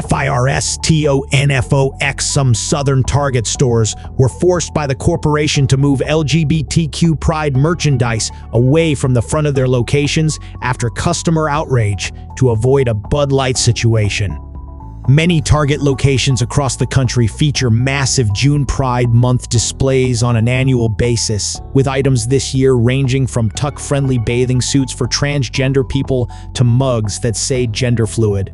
FIRSTONFOX, some southern Target stores were forced by the corporation to move LGBTQ pride merchandise away from the front of their locations after customer outrage to avoid a Bud Light situation. Many Target locations across the country feature massive June Pride Month displays on an annual basis, with items this year ranging from tuck-friendly bathing suits for transgender people to mugs that say gender fluid.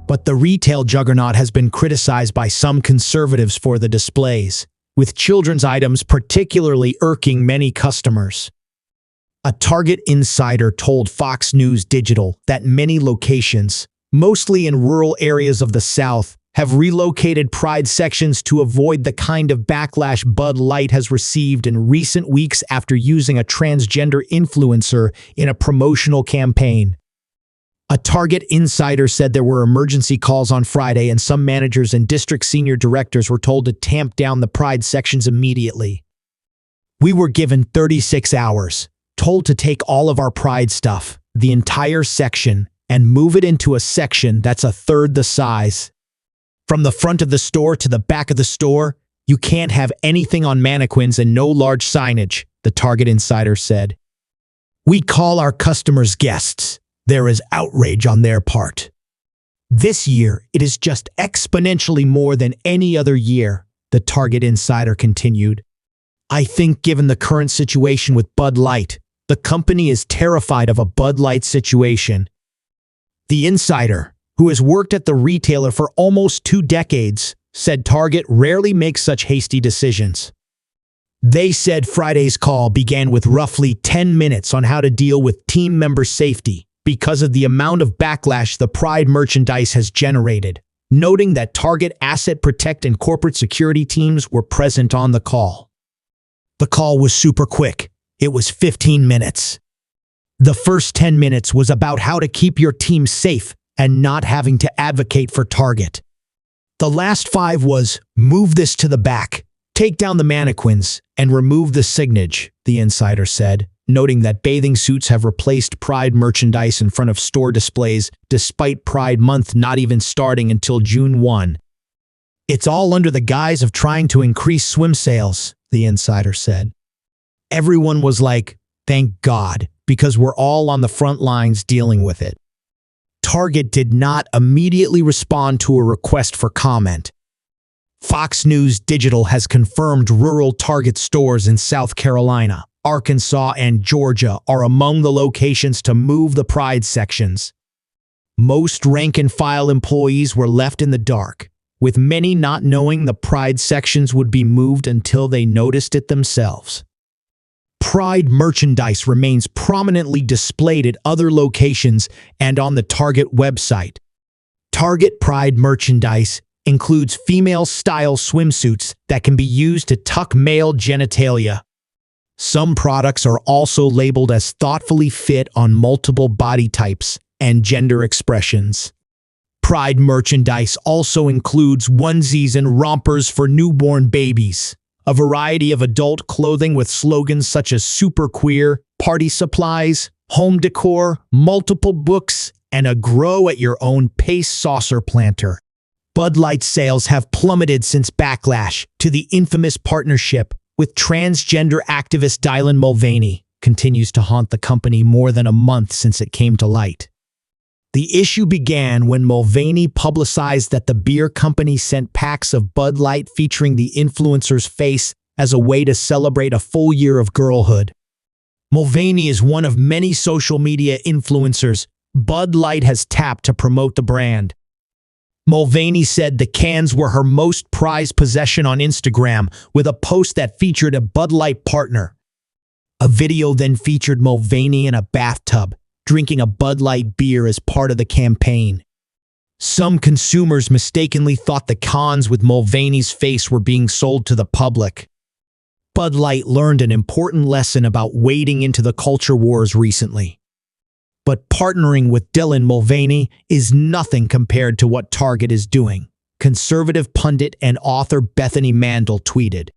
But the retail juggernaut has been criticized by some conservatives for the displays, with children's items particularly irking many customers. A Target insider told Fox News Digital that many locations, mostly in rural areas of the South, have relocated pride sections to avoid the kind of backlash Bud Light has received in recent weeks after using a transgender influencer in a promotional campaign. A Target insider said there were emergency calls on Friday and some managers and district senior directors were told to tamp down the pride sections immediately. "We were given 36 hours, told to take all of our pride stuff, the entire section, and move it into a section that's a third the size. From the front of the store to the back of the store, you can't have anything on mannequins and no large signage," the Target insider said. "We call our customers guests. There is outrage on their part. This year, it is just exponentially more than any other year," the Target insider continued. "I think given the current situation with Bud Light, the company is terrified of a Bud Light situation." The insider, who has worked at the retailer for almost 2 decades, said Target rarely makes such hasty decisions. They said Friday's call began with roughly 10 minutes on how to deal with team member safety because of the amount of backlash the Pride merchandise has generated, noting that Target Asset Protect and corporate security teams were present on the call. The call was super quick. It was 15 minutes. The first 10 minutes was about how to keep your team safe and not having to advocate for Target. The last 5 was, move this to the back, take down the mannequins, and remove the signage, the insider said, noting that bathing suits have replaced Pride merchandise in front of store displays despite Pride Month not even starting until June 1. "It's all under the guise of trying to increase swim sales," the insider said. Everyone was like, "Thank God, because we're all on the front lines dealing with it." Target did not immediately respond to a request for comment. Fox News Digital has confirmed rural Target stores in South Carolina, Arkansas, and Georgia are among the locations to move the Pride sections. Most rank-and-file employees were left in the dark, with many not knowing the Pride sections would be moved until they noticed it themselves. Pride merchandise remains prominently displayed at other locations and on the Target website. Target Pride merchandise includes female-style swimsuits that can be used to tuck male genitalia. Some products are also labeled as thoughtfully fit on multiple body types and gender expressions. Pride merchandise also includes onesies and rompers for newborn babies, a variety of adult clothing with slogans such as super queer, party supplies, home decor, multiple books, and a grow-at-your-own-pace saucer planter. Bud Light sales have plummeted since backlash to the infamous partnership with transgender activist Dylan Mulvaney continues to haunt the company more than a month since it came to light. The issue began when Mulvaney publicized that the beer company sent packs of Bud Light featuring the influencer's face as a way to celebrate a full year of girlhood. Mulvaney is one of many social media influencers Bud Light has tapped to promote the brand. Mulvaney said the cans were her most prized possession on Instagram with a post that featured a Bud Light partner. A video then featured Mulvaney in a bathtub, drinking a Bud Light beer as part of the campaign. Some consumers mistakenly thought the cans with Mulvaney's face were being sold to the public. Bud Light learned an important lesson about wading into the culture wars recently. But partnering with Dylan Mulvaney is nothing compared to what Target is doing, conservative pundit and author Bethany Mandel tweeted.